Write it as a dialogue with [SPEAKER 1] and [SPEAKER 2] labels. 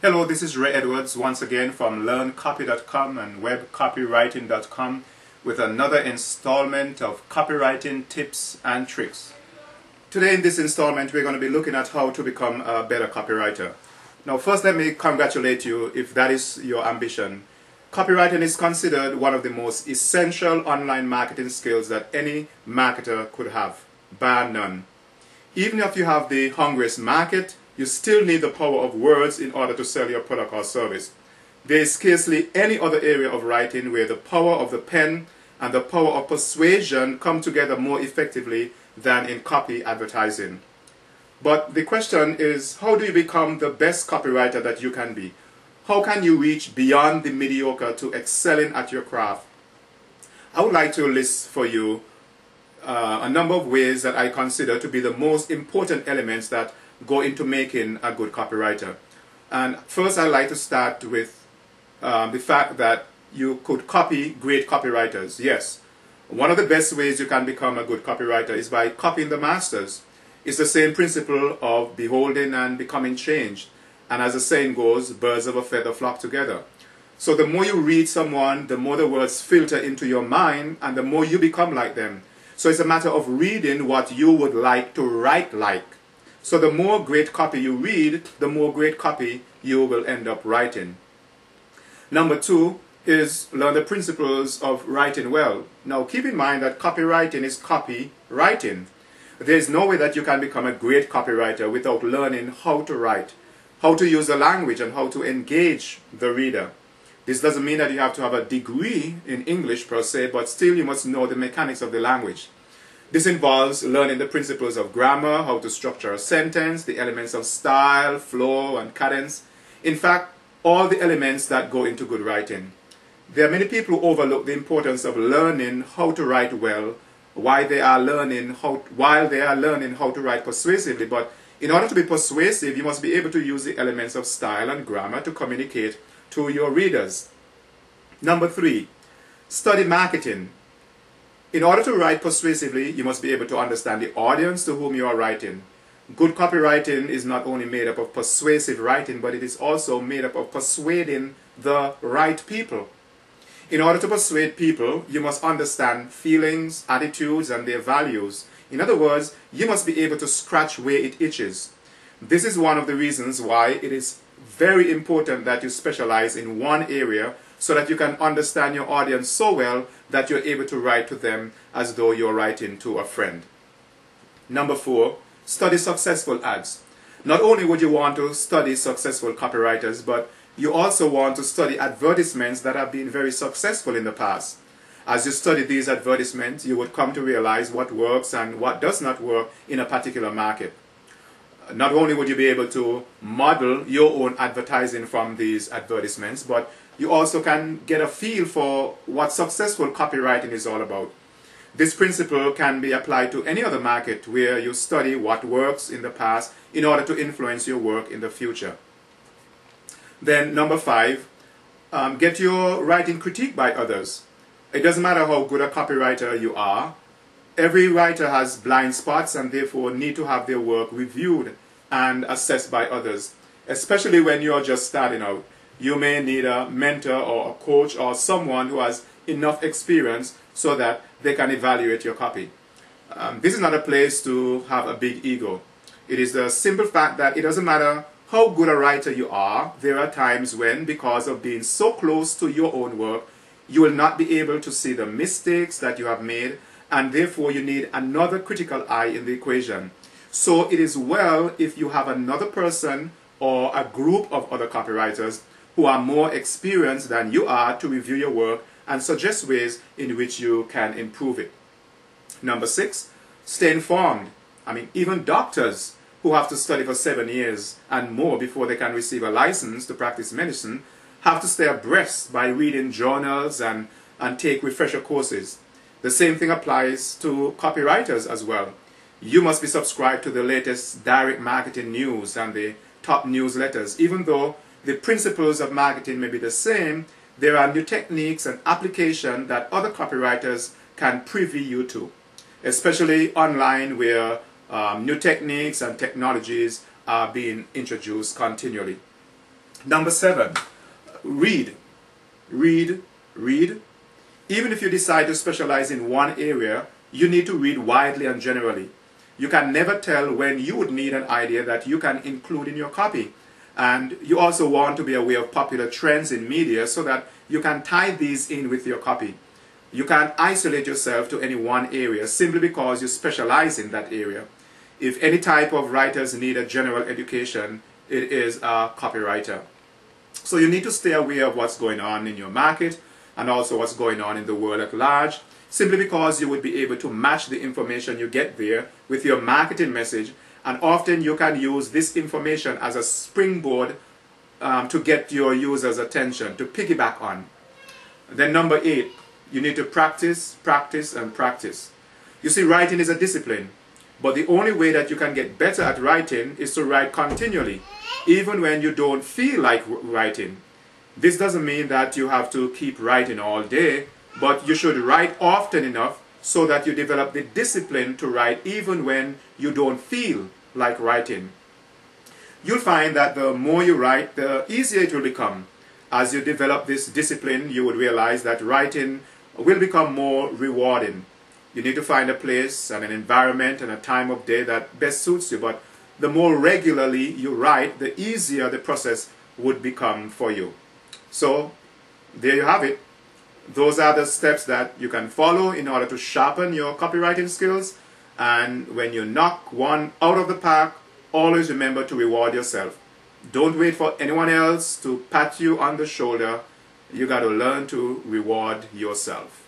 [SPEAKER 1] Hello, this is Ray Edwards once again from learncopy.com and webcopywriting.com with another installment of copywriting tips and tricks. Today in this installment we're going to be looking at how to become a better copywriter. Now first let me congratulate you if that is your ambition. Copywriting is considered one of the most essential online marketing skills that any marketer could have, bar none. Even if you have the hungriest market, you still need the power of words in order to sell your product or service. There is scarcely any other area of writing where the power of the pen and the power of persuasion come together more effectively than in copy advertising. But the question is, how do you become the best copywriter that you can be? How can you reach beyond the mediocre to excelling at your craft? I would like to list for you a number of ways that I consider to be the most important elements that go into making a good copywriter. And first I'd like to start with the fact that you could copy great copywriters. Yes, one of the best ways you can become a good copywriter is by copying the masters. It's the same principle of beholding and becoming changed. And as the saying goes, birds of a feather flock together. So the more you read someone, the more the words filter into your mind and the more you become like them. So it's a matter of reading what you would like to write like. So the more great copy you read, the more great copy you will end up writing. Number two is learn the principles of writing well. Now keep in mind that copywriting is copywriting. There is no way that you can become a great copywriter without learning how to write, how to use the language and how to engage the reader. This doesn't mean that you have to have a degree in English per se, but still you must know the mechanics of the language. This involves learning the principles of grammar, how to structure a sentence, the elements of style, flow, and cadence. In fact, all the elements that go into good writing. There are many people who overlook the importance of learning how to write well while they are learning how to write persuasively. But in order to be persuasive, you must be able to use the elements of style and grammar to communicate to your readers. Number three, study marketing. In order to write persuasively, you must be able to understand the audience to whom you are writing. Good copywriting is not only made up of persuasive writing, but it is also made up of persuading the right people. In order to persuade people, you must understand feelings, attitudes, and their values. In other words, you must be able to scratch where it itches. This is one of the reasons why it is very important that you specialize in one area so that you can understand your audience so well that you're able to write to them as though you're writing to a friend. Number four, study successful ads. Not only would you want to study successful copywriters, but you also want to study advertisements that have been very successful in the past. As you study these advertisements, you would come to realize what works and what does not work in a particular market. Not only would you be able to model your own advertising from these advertisements, but you also can get a feel for what successful copywriting is all about. This principle can be applied to any other market where you study what works in the past in order to influence your work in the future. Then number five, get your writing critiqued by others. It doesn't matter how good a copywriter you are. Every writer has blind spots and therefore need to have their work reviewed and assessed by others, especially when you're just starting out. You may need a mentor or a coach or someone who has enough experience so that they can evaluate your copy. This is not a place to have a big ego. It is the simple fact that it doesn't matter how good a writer you are, there are times when, because of being so close to your own work, you will not be able to see the mistakes that you have made, and therefore you need another critical eye in the equation. So it is well if you have another person or a group of other copywriters who are more experienced than you are to review your work and suggest ways in which you can improve it. Number six, stay informed. Even doctors who have to study for 7 years and more before they can receive a license to practice medicine have to stay abreast by reading journals and take refresher courses. The same thing applies to copywriters as well. You must be subscribed to the latest direct marketing news and the top newsletters. Even though the principles of marketing may be the same, there are new techniques and applications that other copywriters can privy you to, especially online where new techniques and technologies are being introduced continually. Number 7, read. Read, read. Even if you decide to specialize in one area, you need to read widely and generally. You can never tell when you would need an idea that you can include in your copy. And you also want to be aware of popular trends in media so that you can tie these in with your copy. You can't isolate yourself to any one area simply because you specialize in that area. If any type of writers need a general education, it is a copywriter. So you need to stay aware of what's going on in your market and also what's going on in the world at large, simply because you would be able to match the information you get there with your marketing message, and often you can use this information as a springboard to get your users' attention, to piggyback on. Then number 8, you need to practice, practice, and practice. You see, writing is a discipline, but the only way that you can get better at writing is to write continually, even when you don't feel like writing. This doesn't mean that you have to keep writing all day, but you should write often enough so that you develop the discipline to write even when you don't feel like writing. You'll find that the more you write, the easier it will become. As you develop this discipline, you would realize that writing will become more rewarding. You need to find a place and an environment and a time of day that best suits you, but the more regularly you write, the easier the process would become for you. So, there you have it. Those are the steps that you can follow in order to sharpen your copywriting skills. And when you knock one out of the park, always remember to reward yourself. Don't wait for anyone else to pat you on the shoulder. You got to learn to reward yourself.